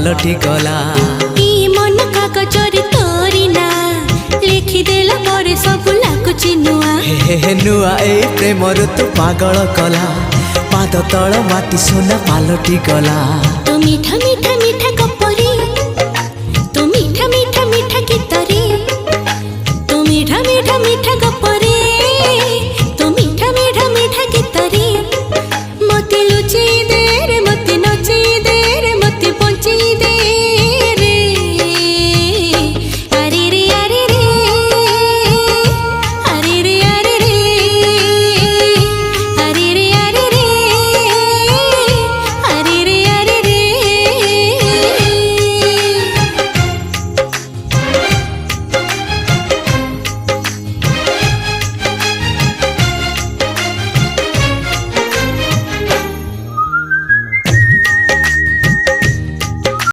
पालटी गला मन कागजरे तोरी ना लिखिदेला परे सब लाଗୁଛି नुआ हे नुआ ए प्रेम तू पागल कला पाद तल माटी सोना पालटी गला तो मीठा मीठा